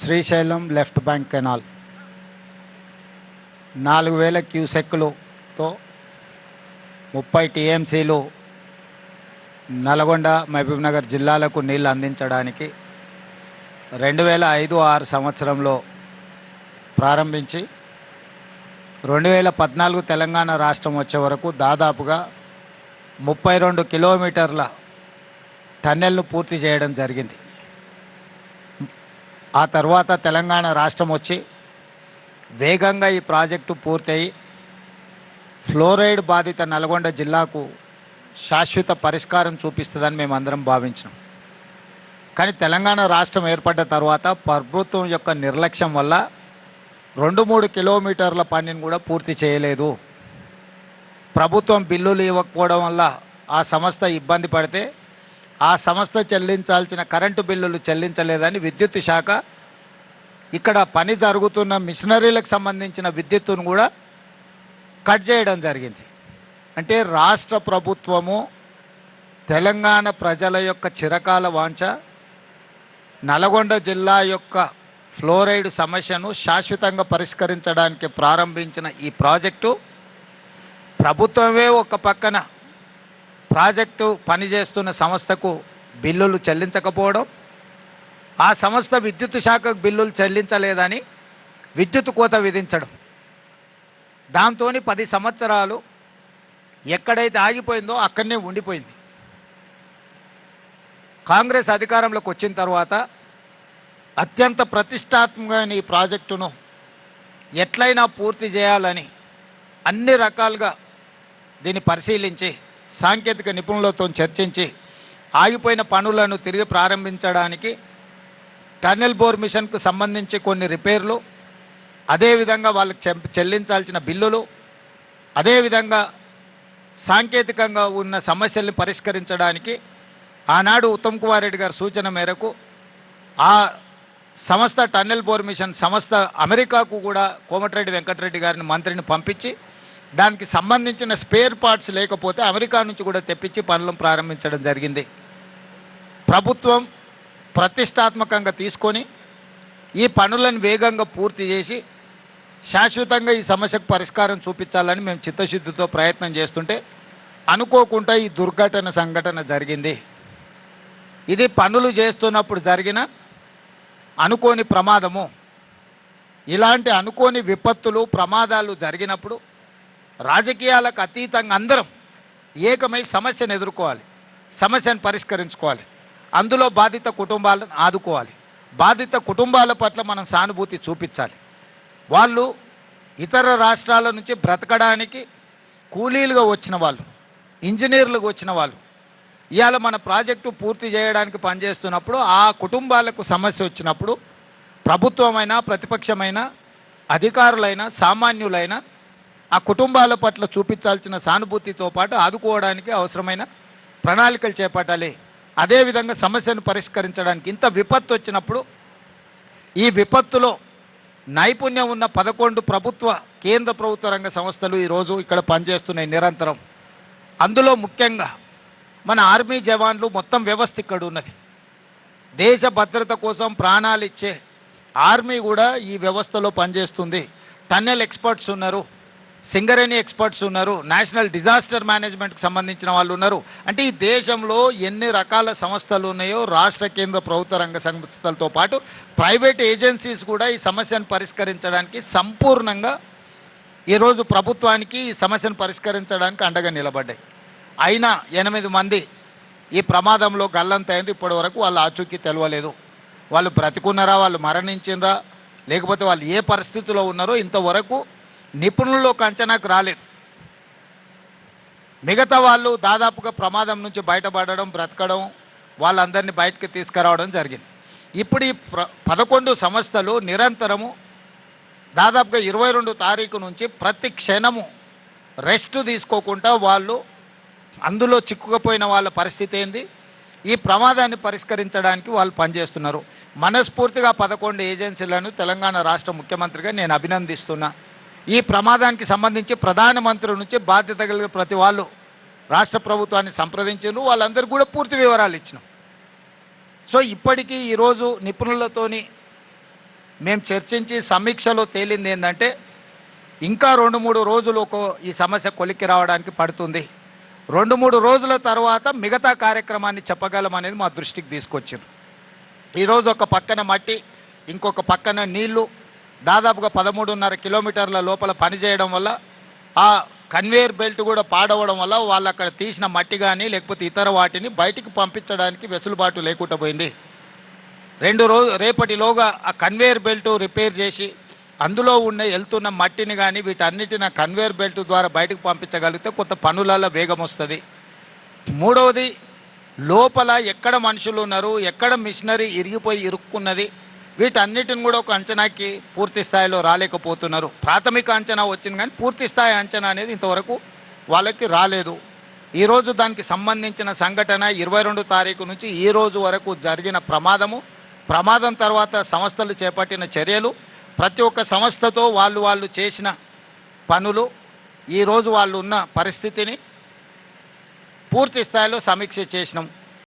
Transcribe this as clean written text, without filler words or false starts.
Srisailam left bank canal 4000 క్యూసెక్కులతో 30 టీఎంసీలు నల్గొండ మహబూబ్నగర్ జిల్లాలకు నీళ్లు అందించడానికి 2005-06 సంవత్సరంలో ప్రారంభించి 2014 తెలంగాణ రాష్ట్రం వచ్చే వరకు దాదాపుగా 32 కిలోమీటర్ల టన్నెల్ను పూర్తి చేయడం జరిగింది. ఆ తర్వాత తెలంగాణ రాష్ట్రం వచ్చి వేగంగా ఈ ప్రాజెక్టు పూర్తయి ఫ్లోరైడ్ బాధిత నల్గొండ జిల్లాకు శాశ్వత పరిష్కారం చూపిస్తుందని మేమందరం భావించినాం. కానీ తెలంగాణ రాష్ట్రం ఏర్పడ్డ తర్వాత ప్రభుత్వం యొక్క నిర్లక్ష్యం వల్ల 2-3 కిలోమీటర్ల పనిని కూడా పూర్తి చేయలేదు. ప్రభుత్వం బిల్లులు ఇవ్వకపోవడం వల్ల ఆ సంస్థ ఇబ్బంది పడితే ఆ సంస్థ చెల్లించాల్సిన కరెంటు బిల్లులు చెల్లించలేదని విద్యుత్ శాఖ ఇక్కడ పని జరుగుతున్న మిషనరీలకు సంబంధించిన విద్యుత్తును కూడా కట్ చేయడం జరిగింది. అంటే రాష్ట్ర ప్రభుత్వము తెలంగాణ ప్రజల యొక్క చిరకాల వాంఛ నల్గొండ జిల్లా యొక్క ఫ్లోరైడ్ సమస్యను శాశ్వతంగా పరిష్కరించడానికి ప్రారంభించిన ఈ ప్రాజెక్టు ప్రభుత్వమే ఒక పక్కన ప్రాజెక్టు పనిచేస్తున్న సంస్థకు బిల్లులు చెల్లించకపోవడం, ఆ సంస్థ విద్యుత్ శాఖకు బిల్లులు చెల్లించలేదని విద్యుత్ కోత విధించడం, దాంతో 10 సంవత్సరాలు ఎక్కడైతే ఆగిపోయిందో అక్కడనే ఉండిపోయింది. కాంగ్రెస్ అధికారంలోకి వచ్చిన తర్వాత అత్యంత ప్రతిష్టాత్మకమైన ఈ ప్రాజెక్టును ఎట్లయినా పూర్తి చేయాలని అన్ని రకాలుగా దీన్ని పరిశీలించి సాంకేతిక నిపుణులతో చర్చించి ఆగిపోయిన పనులను తిరిగి ప్రారంభించడానికి టన్నెల్ బోర్ మిషన్కు సంబంధించి కొన్ని రిపేర్లు, అదేవిధంగా వాళ్ళకి చెల్లించాల్సిన బిల్లులు, అదేవిధంగా సాంకేతికంగా ఉన్న సమస్యల్ని పరిష్కరించడానికి ఆనాడు ఉత్తమ్ కుమార్ రెడ్డి గారి సూచన మేరకు ఆ సంస్థ టన్నెల్ బోర్ మిషన్ సంస్థ అమెరికాకు కూడా కోమటిరెడ్డి వెంకటరెడ్డి గారిని మంత్రిని పంపించి దానికి సంబంధించిన స్పేర్ పార్ట్స్ లేకపోతే అమెరికా నుంచి కూడా తెప్పించి పనులను ప్రారంభించడం జరిగింది. ప్రభుత్వం ప్రతిష్టాత్మకంగా తీసుకొని ఈ పనులను వేగంగా పూర్తి చేసి శాశ్వతంగా ఈ సమస్యకు పరిష్కారం చూపించాలని మేము చిత్తశుద్ధితో ప్రయత్నం చేస్తుంటే అనుకోకుండా ఈ సంఘటన జరిగింది. ఇది పనులు చేస్తున్నప్పుడు జరిగిన అనుకోని ప్రమాదము. ఇలాంటి అనుకోని విపత్తులు ప్రమాదాలు జరిగినప్పుడు రాజకీయాలకు అతీతంగా అందరం ఏకమై సమస్యను ఎదుర్కోవాలి, సమస్యను పరిష్కరించుకోవాలి, అందులో బాధిత కుటుంబాలను ఆదుకోవాలి, బాధిత కుటుంబాల పట్ల మనం సానుభూతి చూపించాలి. వాళ్ళు ఇతర రాష్ట్రాల నుంచి బ్రతకడానికి కూలీలుగా వచ్చిన వాళ్ళు, ఇంజనీర్లుగా వచ్చిన వాళ్ళు ఇవాళ మన ప్రాజెక్టు పూర్తి చేయడానికి పనిచేస్తున్నప్పుడు ఆ కుటుంబాలకు సమస్య వచ్చినప్పుడు ప్రభుత్వమైనా ప్రతిపక్షమైనా అధికారులైనా సామాన్యులైనా ఆ కుటుంబాల పట్ల చూపించాల్సిన సానుభూతితో పాటు ఆదుకోవడానికి అవసరమైన ప్రణాళికలు చేపట్టాలి. అదేవిధంగా సమస్యను పరిష్కరించడానికి ఇంత విపత్తు వచ్చినప్పుడు ఈ విపత్తులో నైపుణ్యం ఉన్న 11 ప్రభుత్వ కేంద్ర ప్రభుత్వ రంగ సంస్థలు ఈరోజు ఇక్కడ పనిచేస్తున్నాయి నిరంతరం. అందులో ముఖ్యంగా మన ఆర్మీ జవాన్లు మొత్తం వ్యవస్థ ఇక్కడ ఉన్నది. దేశ భద్రత కోసం ప్రాణాలు ఇచ్చే ఆర్మీ కూడా ఈ వ్యవస్థలో పనిచేస్తుంది. టన్నెల్ ఎక్స్పర్ట్స్ ఉన్నారు, సింగరేణి ఎక్స్పర్ట్స్ ఉన్నారు, నేషనల్ డిజాస్టర్ మేనేజ్మెంట్కి సంబంధించిన వాళ్ళు ఉన్నారు. అంటే ఈ దేశంలో ఎన్ని రకాల సంస్థలు ఉన్నాయో రాష్ట్ర కేంద్ర ప్రభుత్వ రంగ సంస్థలతో పాటు ప్రైవేట్ ఏజెన్సీస్ కూడా ఈ సమస్యను పరిష్కరించడానికి సంపూర్ణంగా ఈరోజు ప్రభుత్వానికి ఈ సమస్యను పరిష్కరించడానికి అండగా నిలబడ్డాయి. అయినా 8 మంది ఈ ప్రమాదంలో గల్లంతైంది. ఇప్పటి వరకు వాళ్ళ ఆచూకీ తెలవలేదు. వాళ్ళు బ్రతికున్నారా, వాళ్ళు మరణించినరా, లేకపోతే వాళ్ళు ఏ పరిస్థితిలో ఉన్నారో ఇంతవరకు నిపుణుల్లోకి అంచనాకు రాలేదు. మిగతా వాళ్ళు దాదాపుగా ప్రమాదం నుంచి బయటపడడం, బ్రతకడం, వాళ్ళందరినీ బయటకు తీసుకురావడం జరిగింది. ఇప్పుడు ఈ 11 సంస్థలు నిరంతరము దాదాపుగా 22 తారీఖు నుంచి ప్రతి క్షణము రెస్ట్ తీసుకోకుండా వాళ్ళు అందులో చిక్కుకుపోయిన వాళ్ళ పరిస్థితి ఏంది, ఈ ప్రమాదాన్ని పరిష్కరించడానికి వాళ్ళు పనిచేస్తున్నారు. మనస్ఫూర్తిగా 11 ఏజెన్సీలను తెలంగాణ రాష్ట్ర ముఖ్యమంత్రిగా నేను అభినందిస్తున్నా. ఈ ప్రమాదానికి సంబంధించి ప్రధానమంత్రి నుంచి బాధ్యత కలిగిన ప్రతి వాళ్ళు రాష్ట్ర ప్రభుత్వాన్ని సంప్రదించారు. వాళ్ళందరూ కూడా పూర్తి వివరాలు ఇచ్చినాం. సో ఇప్పటికీ ఈరోజు నిపుణులతోని మేము చర్చించి సమీక్షలో తేలింది ఏంటంటే ఇంకా 2-3 రోజులు ఈ సమస్య కొలిక్కి రావడానికి పడుతుంది. 2-3 రోజుల తర్వాత మిగతా కార్యక్రమాన్ని చెప్పగలం అనేది మా దృష్టికి తీసుకొచ్చారు. ఈరోజు ఒక పక్కన మట్టి, ఇంకొక పక్కన నీళ్లు, దాదాపుగా 13.5 కిలోమీటర్ల లోపల పనిచేయడం వల్ల ఆ కన్వేయర్ బెల్ట్ కూడా పాడవడం వల్ల వాళ్ళు అక్కడ తీసిన మట్టి కానీ లేకపోతే ఇతర వాటిని బయటికి పంపించడానికి వెసులుబాటు లేకుండా పోయింది. రేపటిలోగా ఆ కన్వేయర్ బెల్ట్ రిపేర్ చేసి అందులో వెళ్తున్న మట్టిని కానీ వీటన్నిటిని కన్వేయర్ బెల్ట్ ద్వారా బయటకు పంపించగలిగితే కొంత పనులలో వేగం వస్తుంది. మూడవది, లోపల ఎక్కడ మనుషులు ఉన్నారు, ఎక్కడ మిషనరీ ఇరుక్కున్నది, వీటన్నిటిని కూడా ఒక అంచనాకి పూర్తి స్థాయిలో రాలేకపోతున్నారు. ప్రాథమిక అంచనా వచ్చింది కానీ పూర్తి స్థాయి అంచనా అనేది ఇంతవరకు వాళ్ళకి రాలేదు. ఈరోజు దానికి సంబంధించిన సంఘటన 22 తారీఖు నుంచి ఈ రోజు వరకు జరిగిన ప్రమాదం తర్వాత సంస్థలు చేపట్టిన చర్యలు, ప్రతి ఒక్క సంస్థతో వాళ్ళు చేసిన పనులు, ఈరోజు వాళ్ళు ఉన్న పరిస్థితిని పూర్తి స్థాయిలో సమీక్ష చేసినాం.